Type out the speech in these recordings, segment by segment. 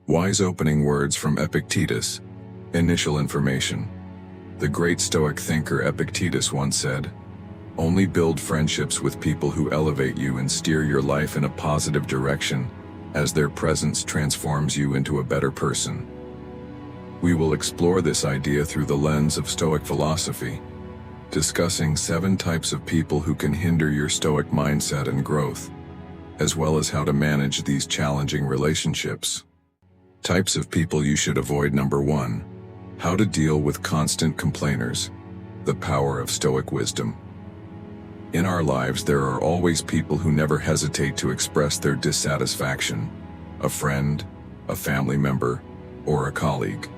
Wise opening words from Epictetus. Initial information. The great Stoic thinker Epictetus once said, "Only build friendships with people who elevate you and steer your life in a positive direction, as their presence transforms you into a better person." We will explore this idea through the lens of Stoic philosophy, discussing 7 types of people who can hinder your Stoic mindset and growth, as well as how to manage these challenging relationships. Types of people you should avoid. Number 1. How to deal with constant complainers. The power of Stoic wisdom. In our lives, there are always people who never hesitate to express their dissatisfaction. A friend, a family member, or a colleague.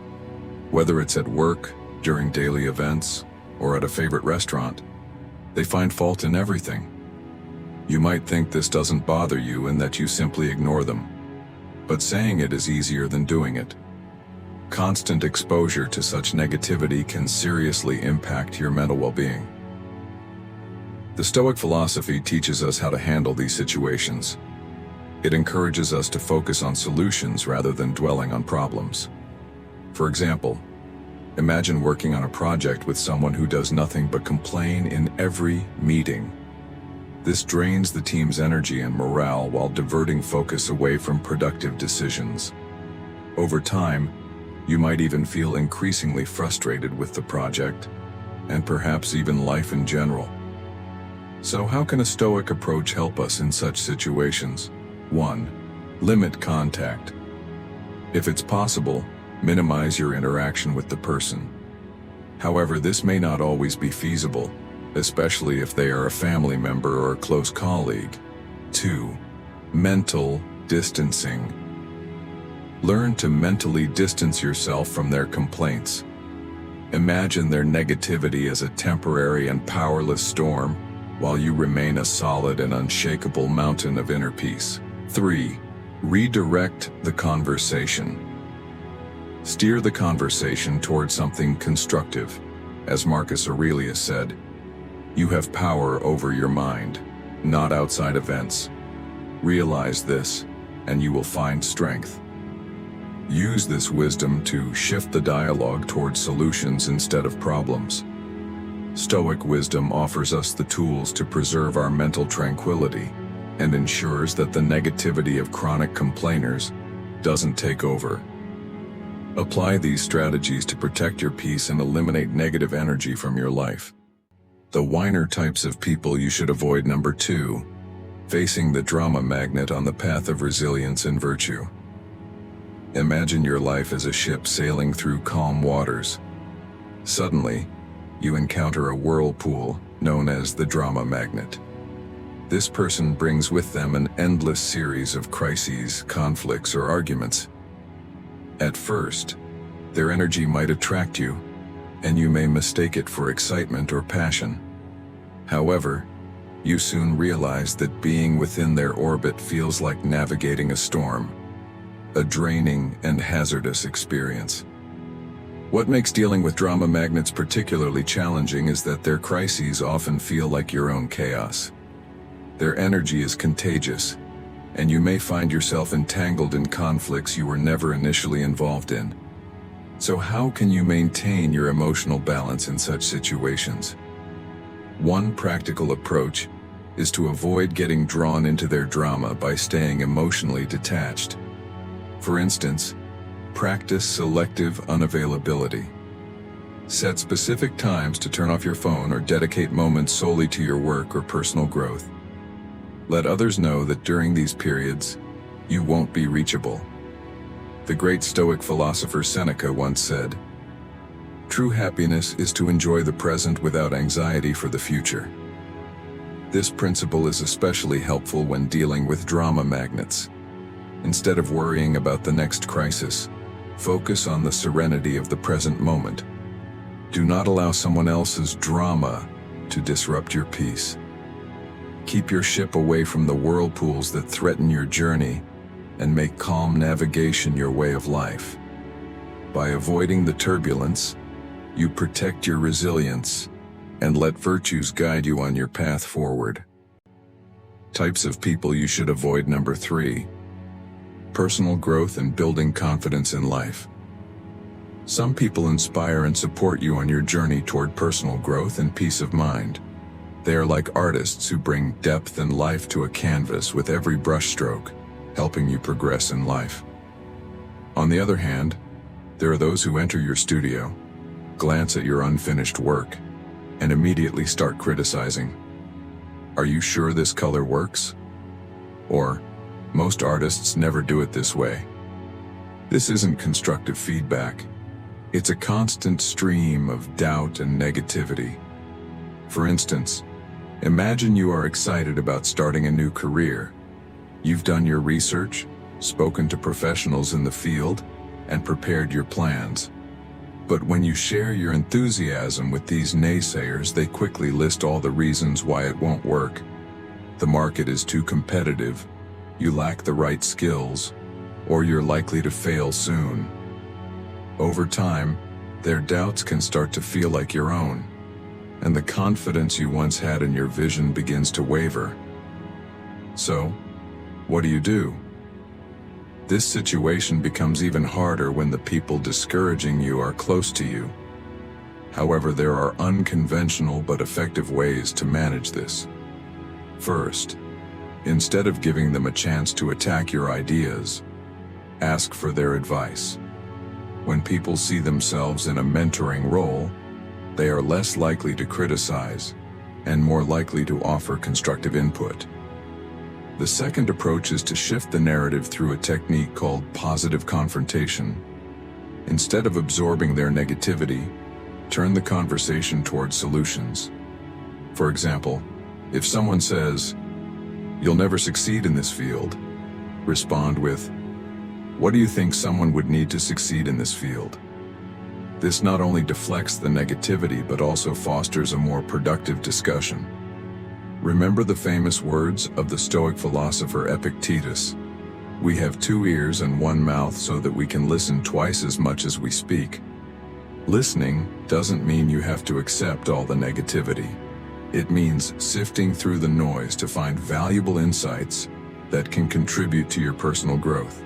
Whether it's at work, during daily events, or at a favorite restaurant, they find fault in everything. You might think this doesn't bother you and that you simply ignore them. But saying it is easier than doing it. Constant exposure to such negativity can seriously impact your mental well-being. The Stoic philosophy teaches us how to handle these situations. It encourages us to focus on solutions rather than dwelling on problems. For example, imagine working on a project with someone who does nothing but complain in every meeting. This drains the team's energy and morale while diverting focus away from productive decisions. Over time, you might even feel increasingly frustrated with the project, and perhaps even life in general. So how can a Stoic approach help us in such situations? 1. Limit contact. If it's possible, minimize your interaction with the person. However, this may not always be feasible, especially if they are a family member or a close colleague. 2. Mental distancing. Learn to mentally distance yourself from their complaints. Imagine their negativity as a temporary and powerless storm, while you remain a solid and unshakable mountain of inner peace. 3. Redirect the conversation. Steer the conversation toward something constructive. As Marcus Aurelius said, "You have power over your mind, not outside events. Realize this, and you will find strength." Use this wisdom to shift the dialogue towards solutions instead of problems. Stoic wisdom offers us the tools to preserve our mental tranquility and ensures that the negativity of chronic complainers doesn't take over. Apply these strategies to protect your peace and eliminate negative energy from your life. The whiner types of people you should avoid. Number 2. Facing the drama magnet on the path of resilience and virtue. Imagine your life as a ship sailing through calm waters. Suddenly, you encounter a whirlpool known as the drama magnet. This person brings with them an endless series of crises, conflicts, or arguments. At first, their energy might attract you, and you may mistake it for excitement or passion. However, you soon realize that being within their orbit feels like navigating a storm, a draining and hazardous experience. What makes dealing with drama magnets particularly challenging is that their crises often feel like your own chaos. Their energy is contagious, and you may find yourself entangled in conflicts you were never initially involved in. So how can you maintain your emotional balance in such situations? One practical approach is to avoid getting drawn into their drama by staying emotionally detached. For instance, practice selective unavailability. Set specific times to turn off your phone or dedicate moments solely to your work or personal growth. Let others know that during these periods, you won't be reachable. The great Stoic philosopher Seneca once said, "True happiness is to enjoy the present without anxiety for the future." This principle is especially helpful when dealing with drama magnets. Instead of worrying about the next crisis, focus on the serenity of the present moment. Do not allow someone else's drama to disrupt your peace. Keep your ship away from the whirlpools that threaten your journey and make calm navigation your way of life. By avoiding the turbulence, you protect your resilience and let virtues guide you on your path forward. Types of people you should avoid. Number 3. personal growth and building confidence in life. Some people inspire and support you on your journey toward personal growth and peace of mind. They are like artists who bring depth and life to a canvas with every brushstroke, helping you progress in life. On the other hand, there are those who enter your studio, glance at your unfinished work, and immediately start criticizing. Are you sure this color works? Or, most artists never do it this way. This isn't constructive feedback. It's a constant stream of doubt and negativity. For instance, imagine you are excited about starting a new career. You've done your research, spoken to professionals in the field, and prepared your plans. But when you share your enthusiasm with these naysayers, they quickly list all the reasons why it won't work. The market is too competitive, you lack the right skills, or you're likely to fail soon. Over time, their doubts can start to feel like your own, and the confidence you once had in your vision begins to waver. So, what do? This situation becomes even harder when the people discouraging you are close to you. However, there are unconventional but effective ways to manage this. First, instead of giving them a chance to attack your ideas, ask for their advice. When people see themselves in a mentoring role, they are less likely to criticize and more likely to offer constructive input. The second approach is to shift the narrative through a technique called positive confrontation. Instead of absorbing their negativity, turn the conversation towards solutions. For example, if someone says, "You'll never succeed in this field," respond with, "What do you think someone would need to succeed in this field?" This not only deflects the negativity but also fosters a more productive discussion. Remember the famous words of the Stoic philosopher Epictetus: "We have 2 ears and 1 mouth so that we can listen twice as much as we speak." Listening doesn't mean you have to accept all the negativity. It means sifting through the noise to find valuable insights that can contribute to your personal growth.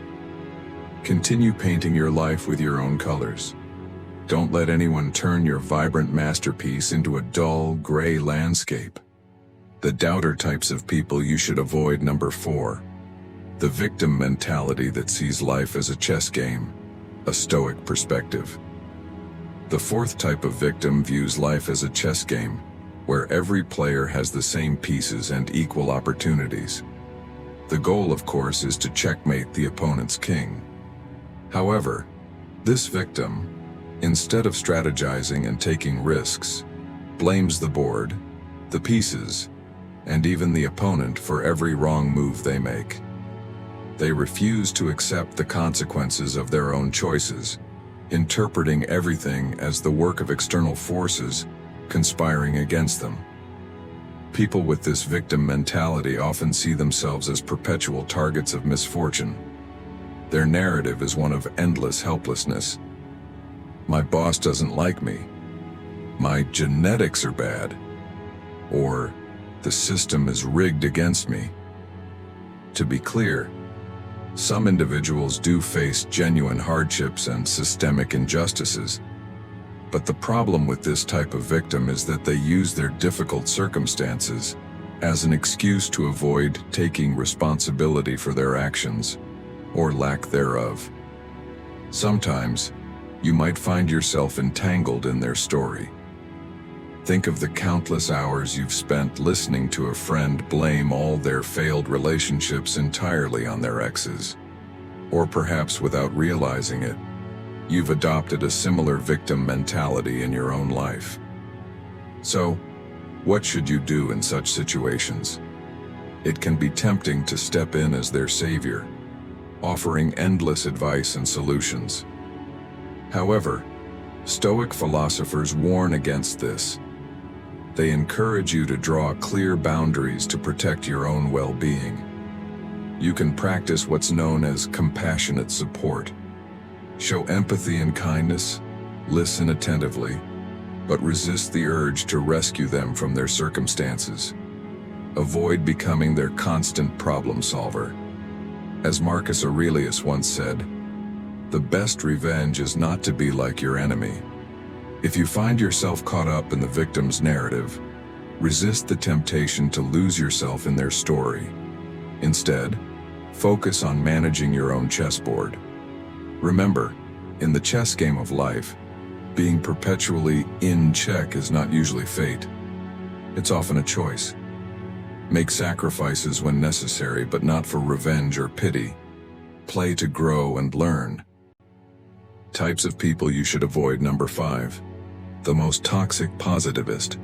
Continue painting your life with your own colors. Don't let anyone turn your vibrant masterpiece into a dull, gray landscape. The doubter types of people you should avoid. Number 4. The victim mentality that sees life as a chess game, a Stoic perspective. The fourth type of victim views life as a chess game, where every player has the same pieces and equal opportunities. The goal, of course, is to checkmate the opponent's king. However, this victim, instead of strategizing and taking risks, blames the board, the pieces, and even the opponent for every wrong move they make. They refuse to accept the consequences of their own choices, interpreting everything as the work of external forces conspiring against them. People with this victim mentality often see themselves as perpetual targets of misfortune. Their narrative is one of endless helplessness. My boss doesn't like me. My genetics are bad. Or, the system is rigged against me. To be clear, some individuals do face genuine hardships and systemic injustices. But the problem with this type of victim is that they use their difficult circumstances as an excuse to avoid taking responsibility for their actions, or lack thereof. Sometimes, you might find yourself entangled in their story. Think of the countless hours you've spent listening to a friend blame all their failed relationships entirely on their exes. Or perhaps without realizing it, you've adopted a similar victim mentality in your own life. So, what should you do in such situations? It can be tempting to step in as their savior, offering endless advice and solutions. However, Stoic philosophers warn against this. They encourage you to draw clear boundaries to protect your own well-being. You can practice what's known as compassionate support. Show empathy and kindness, listen attentively, but resist the urge to rescue them from their circumstances. Avoid becoming their constant problem solver. As Marcus Aurelius once said, "The best revenge is not to be like your enemy." If you find yourself caught up in the victim's narrative, resist the temptation to lose yourself in their story. Instead, focus on managing your own chessboard. Remember, in the chess game of life, being perpetually in check is not usually fate. It's often a choice. Make sacrifices when necessary, but not for revenge or pity. Play to grow and learn. Types of people you should avoid. Number 5. The most toxic positivist.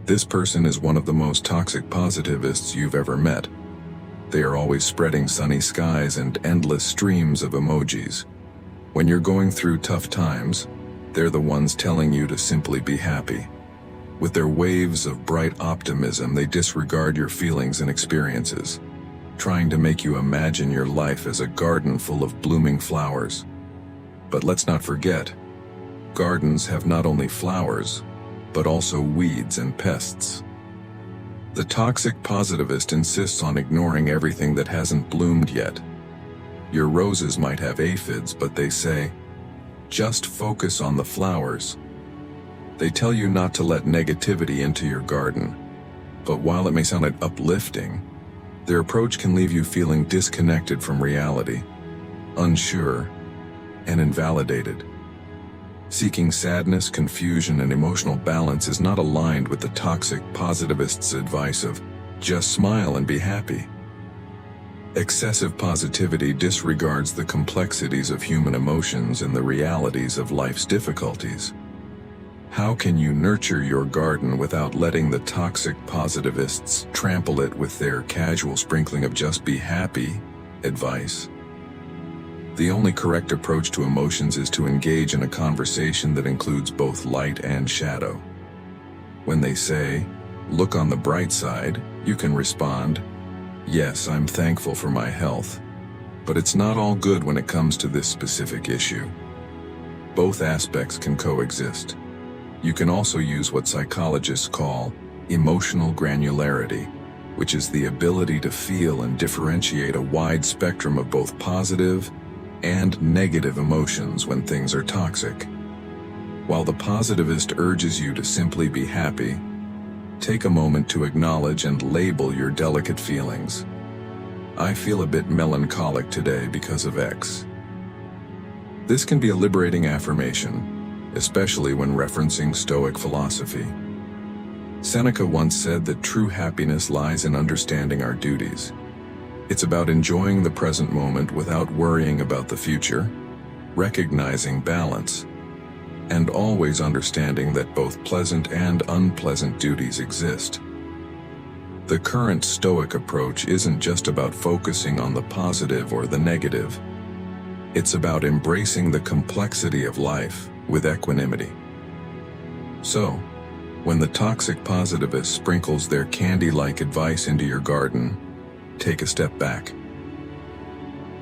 This person is one of the most toxic positivists you've ever met. They are always spreading sunny skies and endless streams of emojis. When you're going through tough times, they're the ones telling you to simply be happy. With their waves of bright optimism, they disregard your feelings and experiences, trying to make you imagine your life as a garden full of blooming flowers. But let's not forget, gardens have not only flowers, but also weeds and pests. The toxic positivist insists on ignoring everything that hasn't bloomed yet. Your roses might have aphids, but they say, just focus on the flowers. They tell you not to let negativity into your garden, but while it may sound uplifting, their approach can leave you feeling disconnected from reality, unsure, and invalidated. Seeking sadness, confusion, and emotional balance is not aligned with the toxic positivist's advice of just smile and be happy. Excessive positivity disregards the complexities of human emotions and the realities of life's difficulties. How can you nurture your garden without letting the toxic positivists trample it with their casual sprinkling of just be happy advice? The only correct approach to emotions is to engage in a conversation that includes both light and shadow. When they say, look on the bright side, you can respond, yes, I'm thankful for my health, but it's not all good when it comes to this specific issue. Both aspects can coexist. You can also use what psychologists call emotional granularity, which is the ability to feel and differentiate a wide spectrum of both positive and negative emotions when things are toxic. While the positivist urges you to simply be happy, take a moment to acknowledge and label your delicate feelings. I feel a bit melancholic today because of X. This can be a liberating affirmation, especially when referencing Stoic philosophy. Seneca once said that true happiness lies in understanding our duties. It's about enjoying the present moment without worrying about the future, recognizing balance, and always understanding that both pleasant and unpleasant duties exist. The current Stoic approach isn't just about focusing on the positive or the negative. It's about embracing the complexity of life with equanimity. So, when the toxic positivist sprinkles their candy-like advice into your garden, take a step back.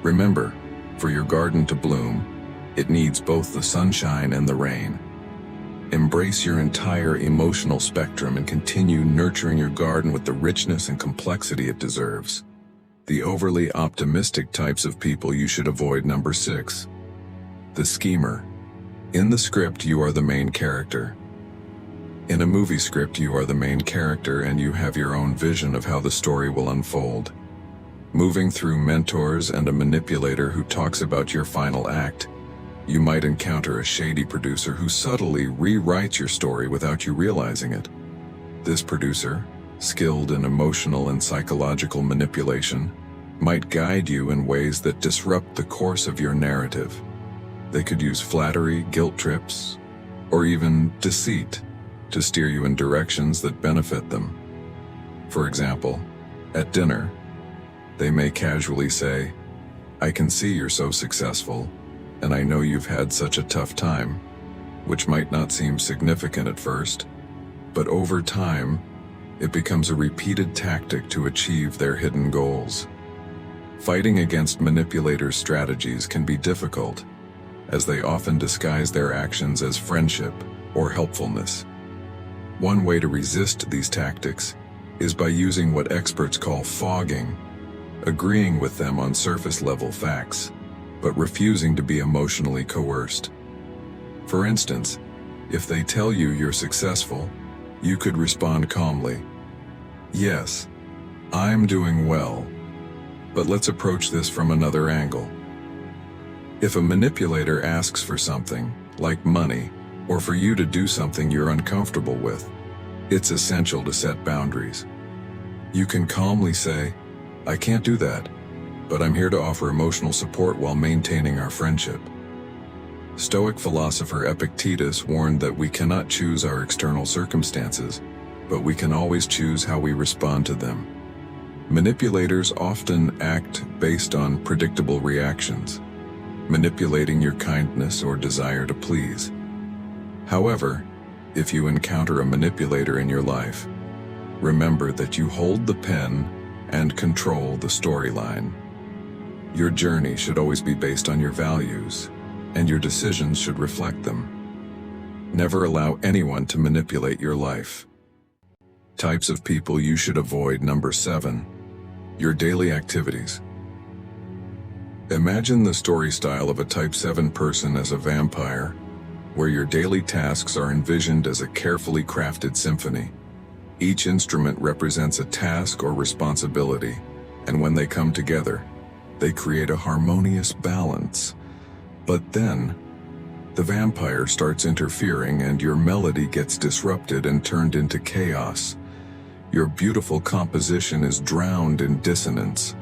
Remember, for your garden to bloom, it needs both the sunshine and the rain. Embrace your entire emotional spectrum and continue nurturing your garden with the richness and complexity it deserves. The overly optimistic types of people you should avoid. Number 6. The schemer. In the script, you are the main character. In a movie script, you are the main character and you have your own vision of how the story will unfold. Moving through mentors and a manipulator who talks about your final act, you might encounter a shady producer who subtly rewrites your story without you realizing it. This producer, skilled in emotional and psychological manipulation, might guide you in ways that disrupt the course of your narrative. They could use flattery, guilt trips, or even deceit to steer you in directions that benefit them. For example, at dinner, they may casually say, "I can see you're so successful, and I know you've had such a tough time," which might not seem significant at first, but over time, it becomes a repeated tactic to achieve their hidden goals. Fighting against manipulators' strategies can be difficult, as they often disguise their actions as friendship or helpfulness. One way to resist these tactics is by using what experts call fogging. agreeing with them on surface-level facts, but refusing to be emotionally coerced. For instance, if they tell you you're successful, you could respond calmly, "Yes, I'm doing well, but let's approach this from another angle." If a manipulator asks for something, like money, or for you to do something you're uncomfortable with, it's essential to set boundaries. You can calmly say, "I can't do that, but I'm here to offer emotional support while maintaining our friendship." Stoic philosopher Epictetus warned that we cannot choose our external circumstances, but we can always choose how we respond to them. Manipulators often act based on predictable reactions, manipulating your kindness or desire to please. However, if you encounter a manipulator in your life, remember that you hold the pen and control the storyline. Your journey should always be based on your values, and your decisions should reflect them. Never allow anyone to manipulate your life. Types of people you should avoid. Number 7. Your daily activities. Imagine the story style of a Type 7 person as a vampire, where your daily tasks are envisioned as a carefully crafted symphony. Each instrument represents a task or responsibility, and when they come together, they create a harmonious balance. But then, the vampire starts interfering and your melody gets disrupted and turned into chaos. Your beautiful composition is drowned in dissonance.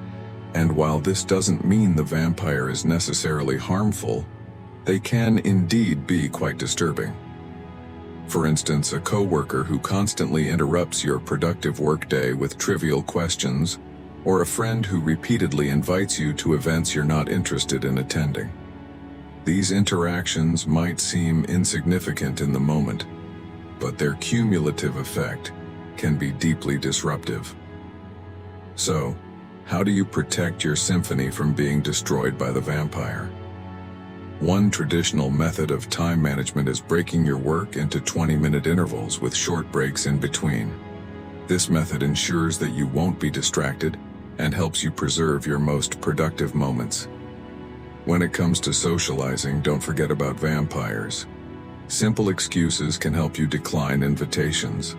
And while this doesn't mean the vampire is necessarily harmful, they can indeed be quite disturbing. For instance, a coworker who constantly interrupts your productive workday with trivial questions, or a friend who repeatedly invites you to events you're not interested in attending. These interactions might seem insignificant in the moment, but their cumulative effect can be deeply disruptive. So, how do you protect your symphony from being destroyed by the vampire? One traditional method of time management is breaking your work into 20-minute intervals with short breaks in between. This method ensures that you won't be distracted and helps you preserve your most productive moments. When it comes to socializing, don't forget about vampires. Simple excuses can help you decline invitations.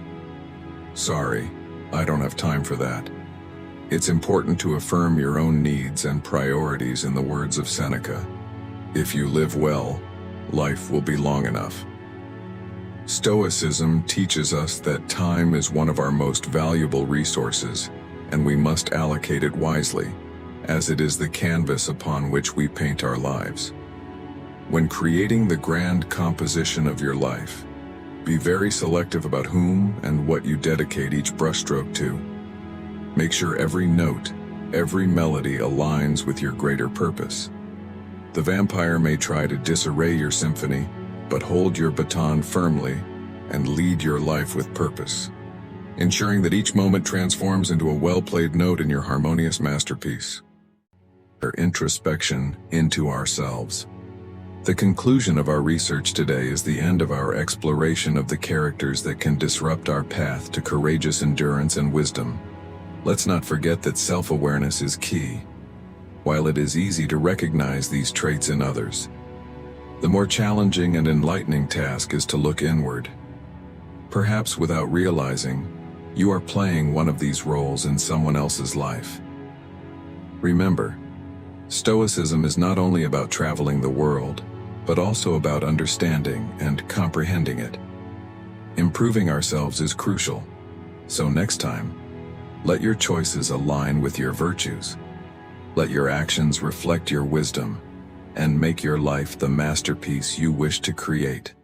"Sorry, I don't have time for that." It's important to affirm your own needs and priorities in the words of Seneca. If you live well, life will be long enough. Stoicism teaches us that time is one of our most valuable resources, and we must allocate it wisely, as it is the canvas upon which we paint our lives. When creating the grand composition of your life, be very selective about whom and what you dedicate each brushstroke to. Make sure every note, every melody aligns with your greater purpose. The vampire may try to disarray your symphony, but hold your baton firmly and lead your life with purpose, ensuring that each moment transforms into a well-played note in your harmonious masterpiece. Our introspection into ourselves. The conclusion of our research today is the end of our exploration of the characters that can disrupt our path to courageous endurance and wisdom. Let's not forget that self-awareness is key. While it is easy to recognize these traits in others, the more challenging and enlightening task is to look inward. Perhaps without realizing, you are playing one of these roles in someone else's life. Remember, Stoicism is not only about traveling the world, but also about understanding and comprehending it. Improving ourselves is crucial, so next time, let your choices align with your virtues. Let your actions reflect your wisdom, and make your life the masterpiece you wish to create.